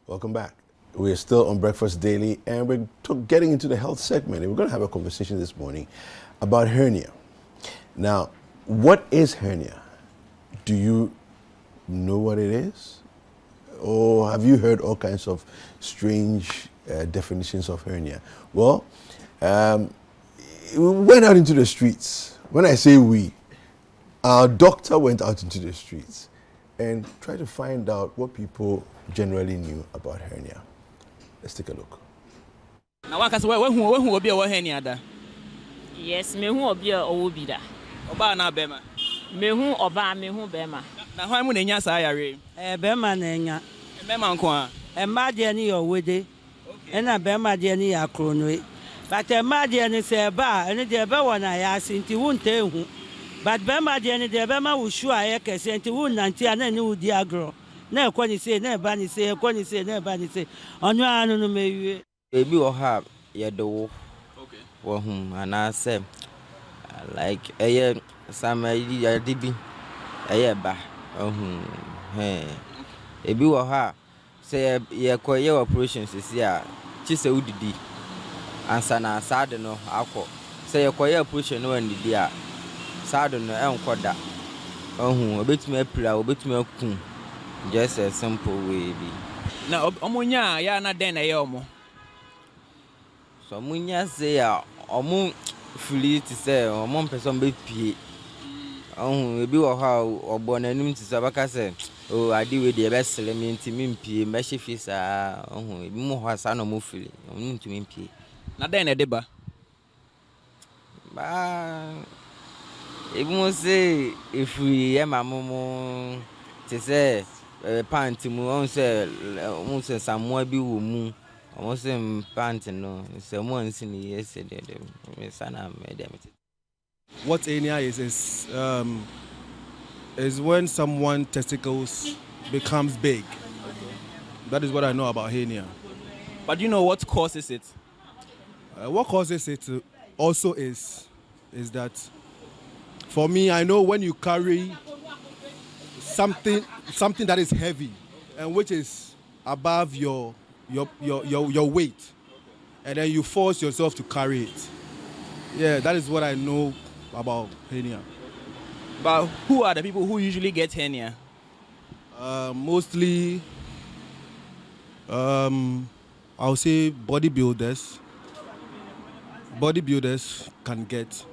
Welcome back. We're still on Breakfast Daily, and we're getting into the health segment. And we're going to have a conversation this morning about hernia. Now, what is hernia? Do you know what it is? Or have you heard all kinds of strange definitions of hernia? Well, we went out into the streets. When I say we, our doctor went out into the streets and tried to find out what people generally knew about hernia. Let's take a look. Now, what can who be a hernia da? Yes, me who be a obida. Oba na bema. Me who oba me who bema. Na hwan mu na nya saa yare? Bema na nya. Bema nko a. Ma de ni your wede. Na bema de ni ya krono. But ma de ni se ba, ene de be wona ya sinti wunte hu. But bema de ni de bema wo shu aye kese nti wun nanti ana ni wudi agro. Na ekwo ni se na ba ni se ekwo ni se na ba ni se. Onyo anu no mewie. Ebi wo ha ye de wo. Okay. Wo hu ana se like some ya dibi ba ebi wo ha say ye koye operations si a chi se udidi ansa na sade no akọ say ye koye operation no ndidi a sade no enkoda obetumi apira obetumi akun just a simple way bi na omunya ya na den na ye omo so munya say a omo fuli ti say omo person be pie ebi wo ha obo na nim ti sabaka say o adi we de be sele mi ntimi mpie mehye fisa ebi mo ho asa no mo fuli omo ntimi mpie na den na de ba ebi mo say ifuri ye mamomo ti say pant mu on say mo say samoa bi wo mu omo say pant no say mo nsi ni yesterday me sana me dem. What hernia is when someone's testicles becomes big. That is what I know about hernia. But do you know what causes it? What causes it also is that, for me, I know when you carry something that is heavy and which is above your weight, and then you force yourself to carry it. Yeah, that is what I know about hernia. But who are the people who usually get hernia? Mostly, I'll say bodybuilders. Bodybuilders can get,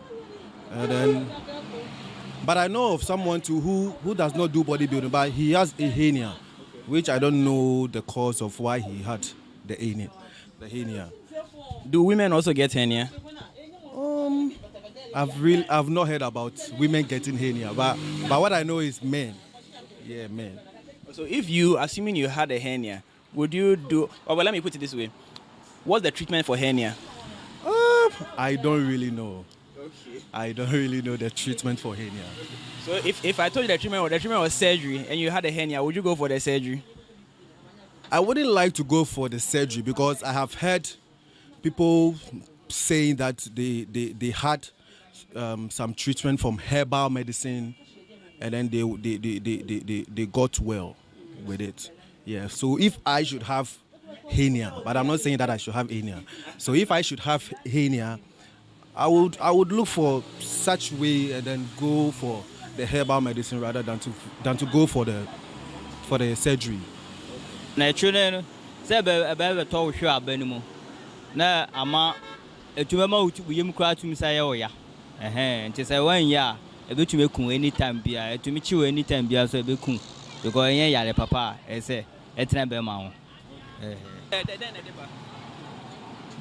and then. But I know of someone too who does not do bodybuilding, but he has a hernia, which I don't know the cause of why he had the hernia. Do women also get hernia? I've not heard about women getting hernia, but what I know is men. Yeah, men. So if you, assuming you had a hernia, would you do? Oh, well, let me put it this way: what's the treatment for hernia? I don't really know. Okay. I don't really know the treatment for hernia. So if I told you the treatment was surgery, and you had a hernia, would you go for the surgery? I wouldn't like to go for the surgery because I have heard people saying that they had some treatment from herbal medicine, and then they got well with it. Yeah. So if I should have hernia, but I'm not saying that I should have hernia. So if I should have hernia, I would look for such way and then go for the herbal medicine rather than to go for the surgery. Na chune se be to hwe abanimu na ama etumema uyem kra tum sa ye oya nti se wan ya ebetume kun anytime bia etumi chiwo anytime bia so ebekun because yen yare papa ese etena be ma ho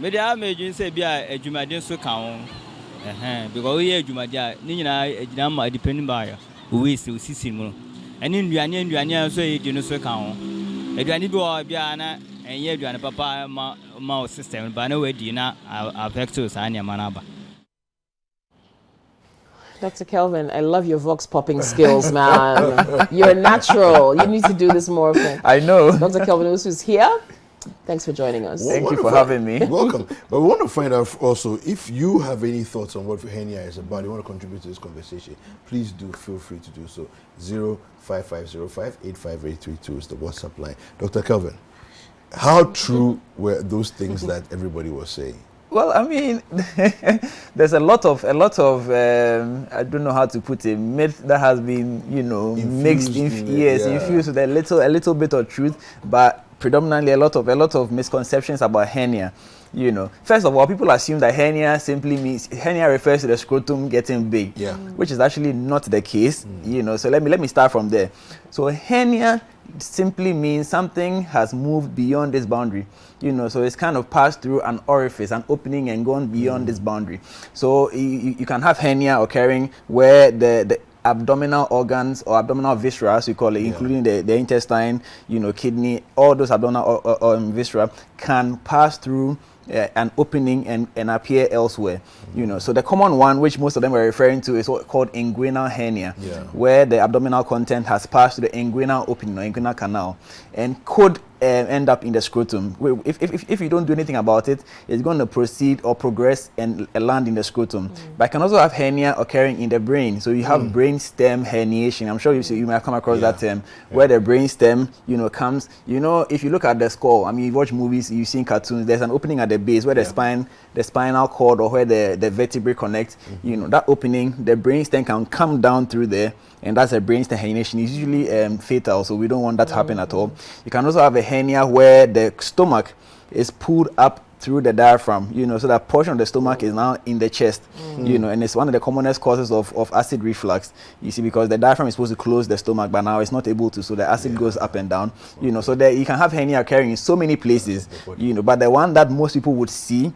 me dia mejun se bia adwumaden so kan ho because we adwumade a ni nyina agina ma depending by we se osisi mu eni nduane so e di no so kan ho aduane bi o bia na enye aduane papa ma system ba na we di na affect us anya manaba. Dr. Kelvin, I love your vox popping skills, man. You're natural. You need to do this more often. I know. Dr. Kelvin is here. Thanks for joining us. Thank you for having me. Welcome. But we want to find out also if you have any thoughts on what hernia is about, you want to contribute to this conversation, please do feel free to do so. 05505 85832 is the WhatsApp line. Dr. Kelvin, How true were those things that everybody was saying? Well, I mean, there's a lot of I don't know how to put it, myth that has been, mixed, infused with a little bit of truth, but predominantly a lot of misconceptions about hernia. First of all, people assume that hernia simply means hernia refers to the scrotum getting big, which is actually not the case. So let me start from there. So hernia simply means something has moved beyond this boundary. So it's kind of passed through an orifice, an opening, and gone beyond this boundary. So you can have hernia occurring where the abdominal organs or abdominal viscera, as we call it, including the intestine, kidney, all those abdominal viscera can pass through an opening and appear elsewhere. So the common one, which most of them are referring to, is what called inguinal hernia, where the abdominal content has passed through the inguinal opening or inguinal canal and could end up in the scrotum. If you don't do anything about it, it's going to proceed or progress and land in the scrotum. But I can also have hernia occurring in the brain. So you have brain stem herniation. I'm sure you might have come across that term, where the brain stem, comes. If you look at the skull, I mean, you watch movies, you've seen cartoons. There's an opening at the base where the spinal cord or where the vertebrae connect. That opening, the brain stem can come down through there. And that's a brainstem herniation. It's usually fatal, so we don't want that to happen at all. You can also have a hernia where the stomach is pulled up through the diaphragm, so that portion of the stomach is now in the chest, and it's one of the commonest causes of acid reflux, because the diaphragm is supposed to close the stomach, but now it's not able to, so the acid goes up and down, so that you can have hernia occurring in so many places, but the one that most people would see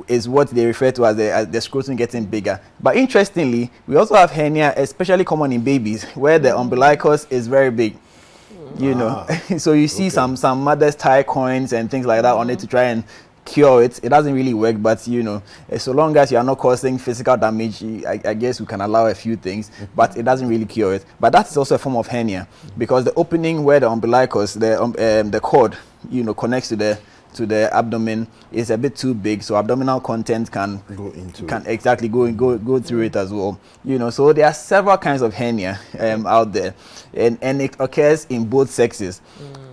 is what they refer to as the scrotum getting bigger. But interestingly, we also have hernia, especially common in babies, where the umbilicus is very big. So you see some mothers tie coins and things like that on it to try and cure it. It doesn't really work, but so long as you are not causing physical damage, I guess we can allow a few things, but it doesn't really cure it. But that's also a form of hernia, because the opening where the umbilicus, the cord, connects to the abdomen is a bit too big, so abdominal content can go through it as well. So there are several kinds of hernia out there, and it occurs in both sexes.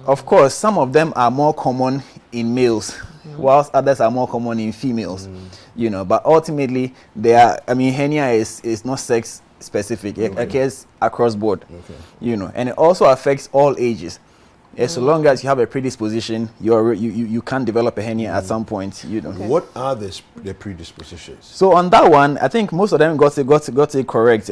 Of course, some of them are more common in males, whilst others are more common in females. But ultimately, hernia is not sex specific. It occurs across board. And it also affects all ages. So long as you have a predisposition, you can develop a hernia at some point. What are the predispositions? So on that one, I think most of them got it correct.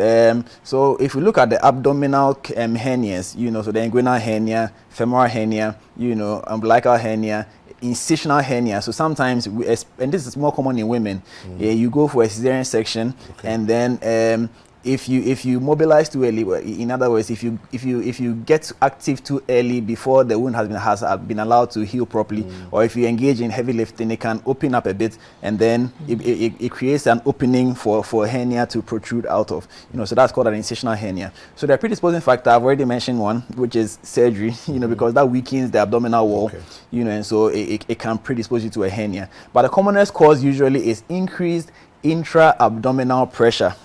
So if you look at the abdominal hernias, so the inguinal hernia, femoral hernia, umbilical hernia, incisional hernia. So sometimes, and this is more common in women, you go for a cesarean section, and then if you mobilize too early, in other words, if you get active too early before the wound has been allowed to heal properly, or if you engage in heavy lifting, it can open up a bit, and then it creates an opening for a hernia to protrude out of. So that's called an incisional hernia. So the predisposing factor, I've already mentioned one, which is surgery. Because that weakens the abdominal wall. And so it can predispose you to a hernia. But the commonest cause usually is increased intra-abdominal pressure.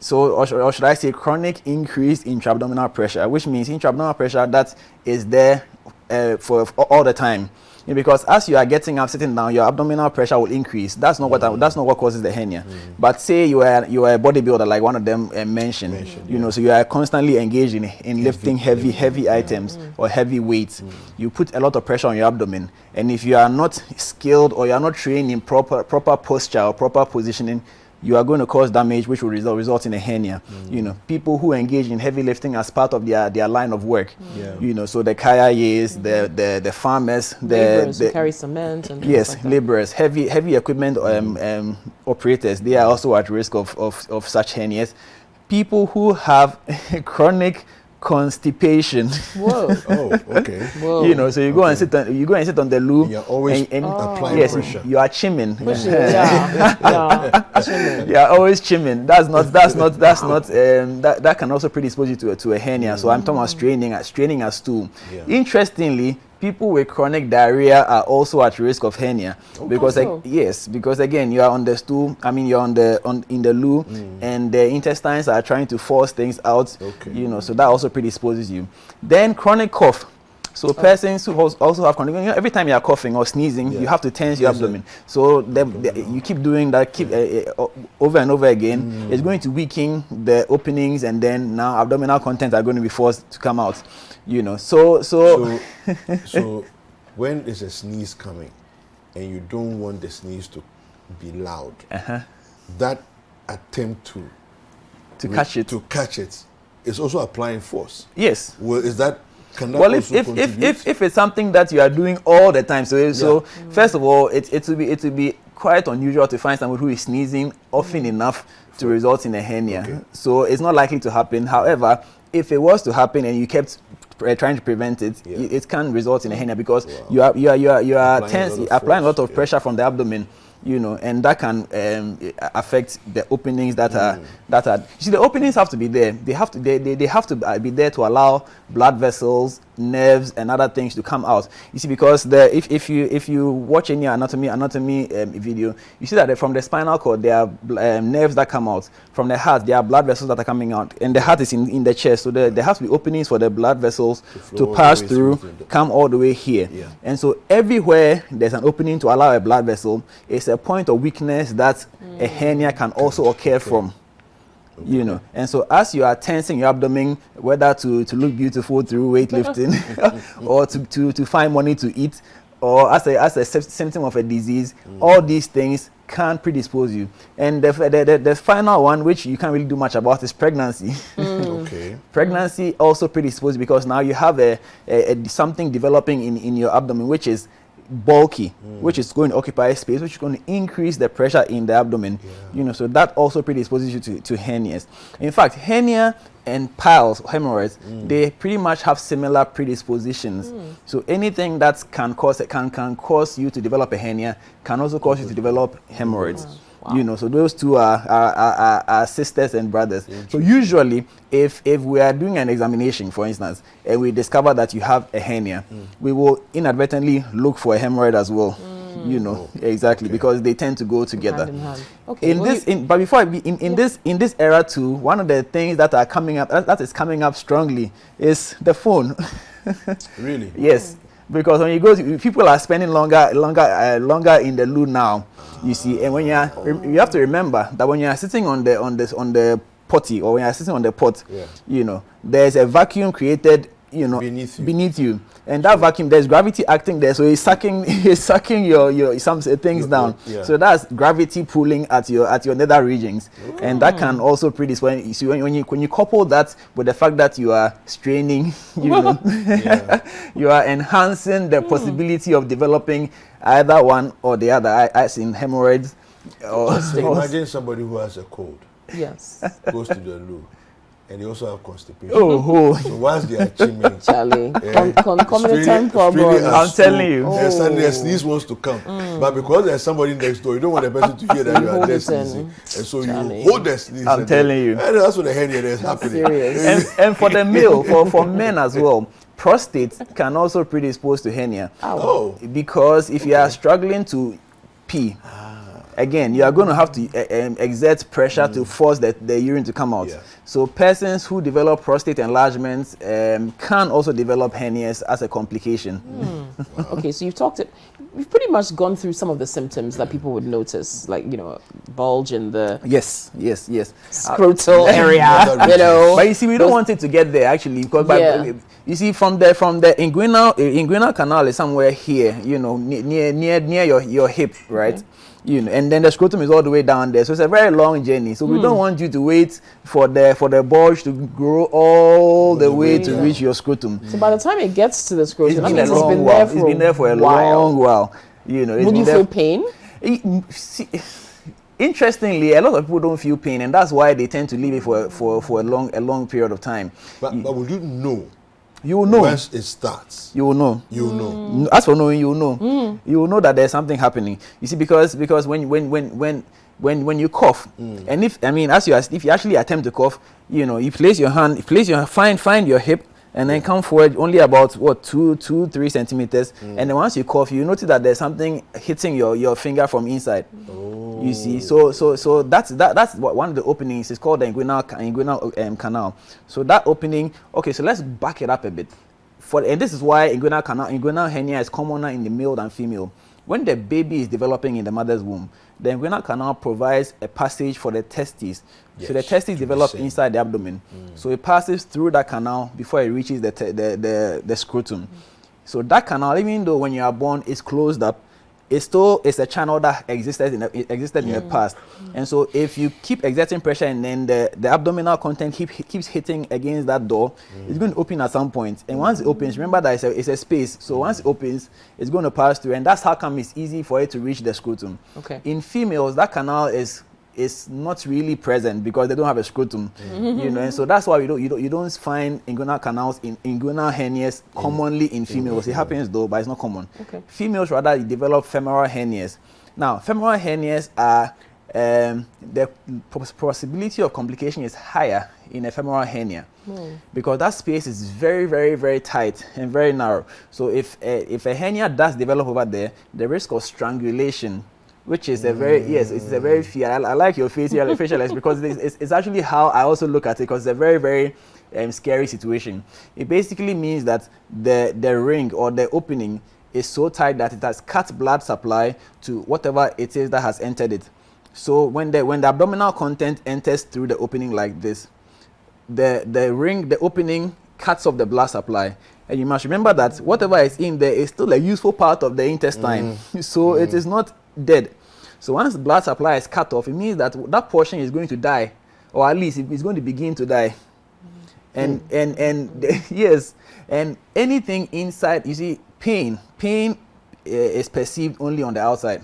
So, or should I say chronic increased intra-abdominal pressure, which means intra-abdominal pressure that is there for all the time. Because as you are getting up, sitting down, your abdominal pressure will increase. That's not what causes the hernia. But say you are a bodybuilder, like one of them mentioned. So you are constantly engaged in lifting heavy items or heavy weights. You put a lot of pressure on your abdomen, and if you are not skilled or you are not trained in proper posture or proper positioning, you are going to cause damage, which will result in a hernia. People who engage in heavy lifting as part of their line of work. So the kayayes, the farmers, laborers who carry cement and laborers, heavy equipment operators. They are also at risk of such hernias. People who have chronic constipation. Whoa. Oh, okay. Whoa. So you go and sit on the loo. You're always applying pressure. You are chimming. Chimming. You are always chimming. That can also predispose you to a hernia. So I'm talking about straining a stool. Interestingly, people with chronic diarrhea are also at risk of hernia because again you are on the stool. I mean you're in the loo, and the intestines are trying to force things out. So that also predisposes you. Then chronic cough. So persons who also have chronic, every time you are coughing or sneezing, you have to tense your abdomen. So you keep doing that, over and over again. It's going to weaken the openings, and then now abdominal contents are going to be forced to come out. So when there's a sneeze coming, and you don't want the sneeze to be loud, that attempt to catch it is also applying force. Yes. Well, is that? Well, if it's something that you are doing all the time, so first of all, it will be quite unusual to find someone who is sneezing often enough to result in a hernia. Okay. So it's not likely to happen. However, if it was to happen and you kept trying to prevent it, it can result in a hernia because you are applying a lot of pressure from the abdomen. And that can affect the openings that are. You see, the openings have to be there. They have to be there to allow blood vessels, nerves, and other things to come out. You see, because if you watch any anatomy video, you see that from the spinal cord there are nerves that come out. From the heart there are blood vessels that are coming out, and the heart is in the chest. So there has to be openings for the blood vessels to pass through, come all the way here. Yeah. And so everywhere there's an opening to allow a blood vessel, it's a point of weakness that a hernia can also occur from. And so as you are tensing your abdomen, whether to look beautiful through weightlifting or to find money to eat, or as a symptom of a disease, all these things can predispose you. And the final one, which you can't really do much about, is pregnancy. Pregnancy also predisposes because now you have something developing in your abdomen, which is bulky, which is going to occupy space, which is going to increase the pressure in the abdomen. So that also predisposes you to hernias. In fact, hernia and piles, hemorrhoids, they pretty much have similar predispositions. So anything that can cause you to develop a hernia can also cause you to develop hemorrhoids. Wow. So those two are sisters and brothers. So usually, if we are doing an examination, for instance, and we discover that you have a hernia, we will inadvertently look for a hemorrhoid as well. Exactly, because they tend to go together. Hand in hand. Okay. In this era too, one of the things that are coming up, that is coming up strongly, is the phone. Really? Yes. Because when you go, people are spending longer in the loo now. You see, and when you have to remember that when you are sitting on the potty, or when you are sitting on the pot, there's a vacuum created, beneath you, and that vacuum, there's gravity acting there, so it's sucking your some things down. So that's gravity pulling at your nether regions, and that can also predispose. You see, when you couple that with the fact that you are straining, you are enhancing the possibility of developing either one or the other, as in hemorrhoids. Imagine somebody who has a cold. Yes. Goes to the loo. And they also have constipation. So once they are chiming, Charlie, concomitant problem. I'm telling you. And suddenly a sneeze wants to come. But because there's somebody next door, you don't want the person to hear that you are there sneezing. And so you hold the sneeze. I'm telling you. And that's what the hernia is happening. And for the male, for men as well, prostate can also predispose to hernia. Because if you are struggling to pee, again, you are going to have to exert pressure to force the urine to come out. So persons who develop prostate enlargements can also develop hernias as a complication. Okay, so you've pretty much gone through some of the symptoms that people would notice, like, bulge in the scrotal area, But you see, we don't want it to get there actually, because you see, from the inguinal canal is somewhere here, near your hip, right? And then the scrotum is all the way down there, so it's a very long journey. So we don't want you to wait for the bulge to grow all the way to reach your scrotum. So by the time it gets to the scrotum, it's been there for a long while. Would you feel pain? Interestingly, a lot of people don't feel pain, and that's why they tend to leave it for a long period of time. But would you know? You will know. Once it starts. You will know. You will know. As for knowing, you will know. You will know that there's something happening. You see, because when you cough, and if you actually attempt to cough, you place your hand, find your hip, and then come forward only about 2-3 centimeters, and then once you cough, you notice that there's something hitting your finger from inside. You see, so that's one of the openings is called the inguinal canal. So that opening, okay, so let's back it up a bit. and this is why inguinal hernia is commoner in the male than female. When the baby is developing in the mother's womb, the inguinal canal provides a passage for the testes. Yes, so the testes develop inside the abdomen. So it passes through that canal before it reaches the scrotum. So that canal, even though when you are born it's closed up, it's a channel that existed in the past. And so if you keep exerting pressure and then the abdominal content keeps hitting against that door, it's going to open at some point. And once it opens, remember that it's a space. So once it opens, it's going to pass through, and that's how come it's easy for it to reach the scrotum. Okay. In females, that canal is not really present because they don't have a scrotum, you know, and so that's why you don't find inguinal canals in inguinal hernias commonly in females. It happens though, but it's not common. Okay. Females rather develop femoral hernias. Now, femoral hernias are the possibility of complication is higher in a femoral hernia because that space is very, very, very tight and very narrow. So if a hernia does develop over there, the risk of strangulation, which is a very, it's a very fear. I like your facial expression because it's actually how I also look at it, because it's a very, very scary situation. It basically means that the ring or the opening is so tight that it has cut blood supply to whatever it is that has entered it. So when the abdominal content enters through the opening like this, the opening cuts off the blood supply. And you must remember that whatever is in there is still a useful part of the intestine. So it is not dead. So once the blood supply is cut off, it means that that portion is going to die, or at least it's going to begin to die. And yes, and anything inside, you see, pain is perceived only on the outside.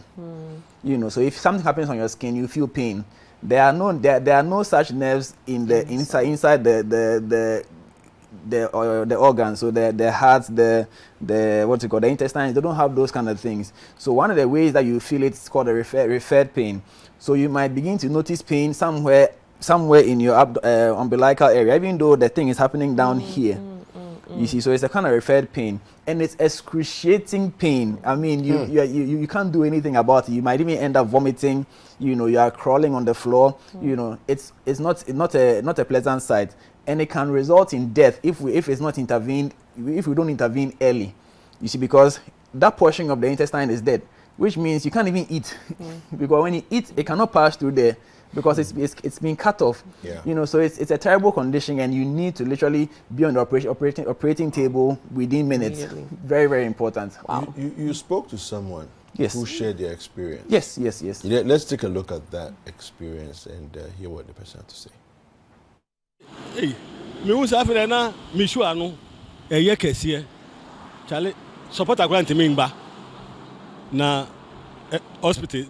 You know, so if something happens on your skin, you feel pain. There are no such nerves in the inside the organs, so the heart, the intestines, they don't have those kind of things. So one of the ways that you feel it's called a referred pain. So you might begin to notice pain somewhere in your umbilical area, even though the thing is happening down here. You see, so it's a kind of referred pain, and it's excruciating pain. I mean, you can't do anything about it. You might even end up vomiting. You know, you are crawling on the floor. You know, it's not a pleasant sight. And it can result in death if we don't intervene early. You see, because that portion of the intestine is dead, which means you can't even eat. Because when you eat, it cannot pass through there because it's been cut off. You know, so it's a terrible condition, and you need to literally be on the operating table within minutes. Very, very important. Wow. You spoke to someone who shared their experience. Yes. Let's take a look at that experience and hear what the person had to say. Hey, me who suffer na me sure no eye kese chale support grant me ngba na hospital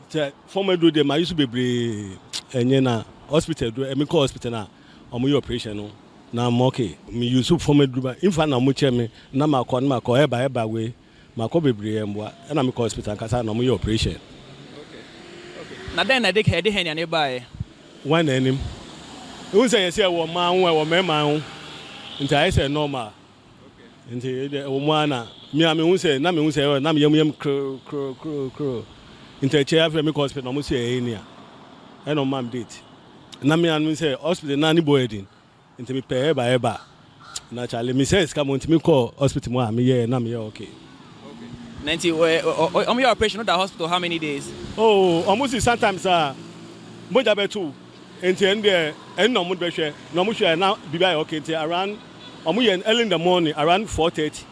former do dem use bebre enye na hospital do me call hospital na omo your operation no na mo okay me use former do ba infa na mo che me na ma call eba we ma call bebre emboa na me call hospital kasa na mo your operation. Okay na den na dey head hen ya ne bae one enim. Who say yes, one man, one man, until I say normal. Until one, me, I mean, say, Nami, say, Nam yum crow. Until chair for me, hospital, almost say, Hernia. I know, ma'am, date. Nami, and say, hospital, nanny boarding. Until me pay by eba. Naturally, me says, come on to me call hospital, me, yeah, Nami, okay. Nancy, on your operation at the hospital, how many days? Oh, almost sometimes, more than 2. Until there, and no more pressure, no more now be by okay around early in the morning, around 4:30.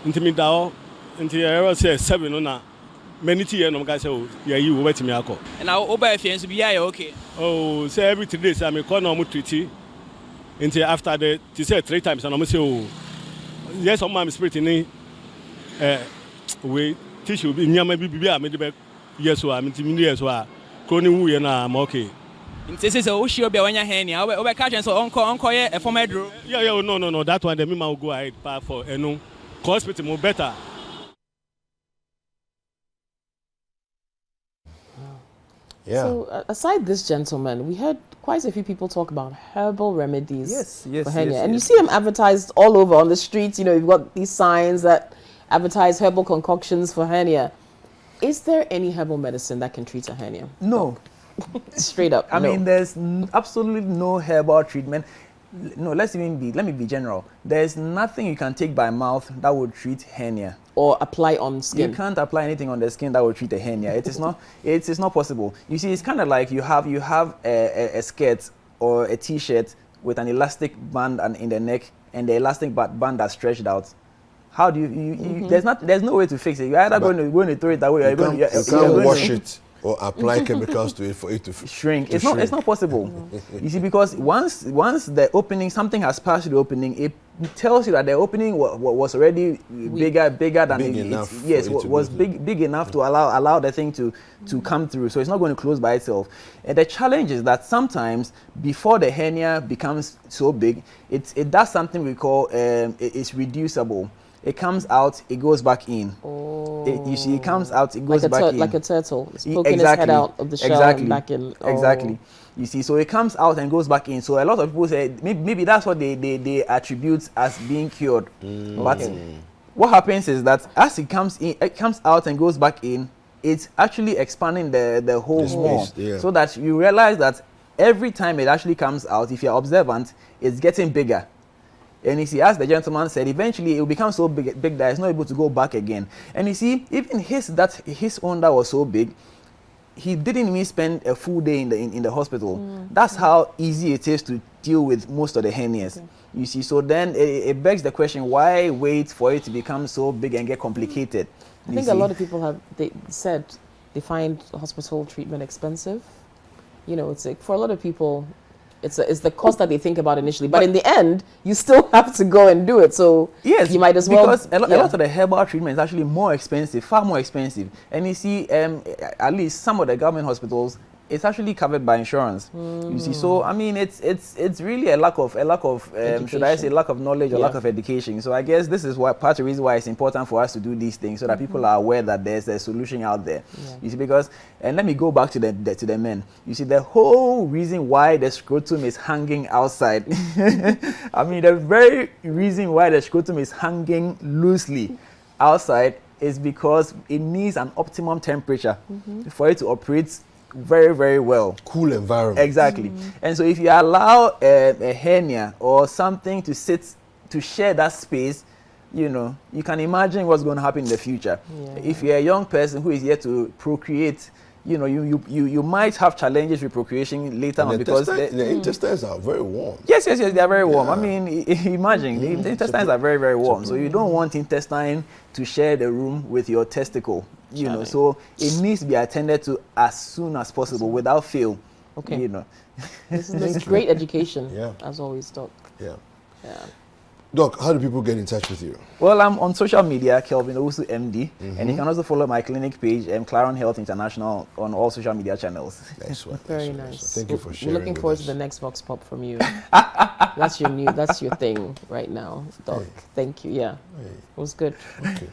Until me down, until I say 7 on a many tea no guys say, yeah, you wait me alcohol. And now over fiance be okay. Oh, say every 3 days I may call no more treaty. Until after the she said 3 times and I say, oh, yes, on my spirit in we tissue be near maybe be yes, so I'm in years so cloning who I'm okay. This is a sure be when you're hernia. Over catch and so uncle, a former drew. Yeah, no. That one, the me will go ahead for no hospital more better. Yeah. So aside this gentleman, we heard quite a few people talk about herbal remedies for hernia, and you see them advertised all over on the streets. You know, you've got these signs that advertise herbal concoctions for hernia. Is there any herbal medicine that can treat a hernia? No. Straight up. I mean, there's absolutely no herbal treatment. no, let me be general. There's nothing you can take by mouth that would treat hernia. Or apply on skin. You can't apply anything on the skin that will treat a hernia. It is not possible. You see, it's kind of like you have a skirt or a t-shirt with an elastic band and in the neck, and the elastic band that's stretched out. How do you there's no way to fix it. You're either going to throw it away, or you're going to wash it or apply chemicals to it for it to shrink. It's not possible. You see, because once the opening, something has passed through the opening, it tells you that the opening was already bigger than big enough to allow the thing to come through. So it's not going to close by itself. And the challenge is that sometimes before the hernia becomes so big, it does something we call it's reducible. It comes out, it goes back in. Oh. You see, it comes out, it goes back in. Like a turtle. It's poking its head out of the shell and back in. Oh. Exactly. You see, so it comes out and goes back in. So a lot of people say, maybe that's what they attribute as being cured. But what happens is that as it comes out and goes back in, it's actually expanding the hole more. Yeah. So that you realize that every time it actually comes out, if you're observant, it's getting bigger. And you see, as the gentleman said, eventually it will become so big that it's not able to go back again. And you see, even his own that was so big, he didn't even spend a full day in the hospital. That's how easy it is to deal with most of the hernias. You see, so then it begs the question, why wait for it to become so big and get complicated? I think a lot of people said they find hospital treatment expensive. You know, it's like for a lot of people, it's the cost that they think about initially, but in the end, you still have to go and do it. So yes, you might as well. Because a lot of the herbal treatment is actually more expensive, far more expensive. And you see, at least some of the government hospitals, it's actually covered by insurance. You see, so I mean, it's really a lack of should I say lack of knowledge or lack of education. So I guess this is part of the reason why it's important for us to do these things, so that people are aware that there's a solution out there. You see, because and let me go back to the men. You see, the whole reason why the scrotum is hanging outside. I mean, the very reason why the scrotum is hanging loosely outside is because it needs an optimum temperature for it to operate very, very well. Cool environment. Exactly. And so if you allow a hernia or something to share that space, you know, you can imagine what's going to happen in the future. If you're a young person who is yet to procreate, you know, you might have challenges with procreation later on, because the intestines are very warm. Yes, they are very warm. I mean, imagine the intestines are very, very warm. So you don't want intestine to share the room with your testicle. You know, so it needs to be attended to as soon as possible without fail. Okay. You know, this is great education. As always, Doc. Yeah. Doc, how do people get in touch with you? Well, I'm on social media, Kelvin Owusu MD, and you can also follow my clinic page, Claron Health International, on all social media channels. Very nice. Thank you for sharing. We're looking forward to the next Vox Pop from you. That's your thing right now, Doc. Thank you. Yeah, it was good. Okay.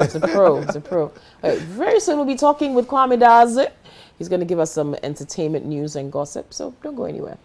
It's a pro. All right, very soon we'll be talking with Kwame Daze. He's going to give us some entertainment news and gossip. So don't go anywhere.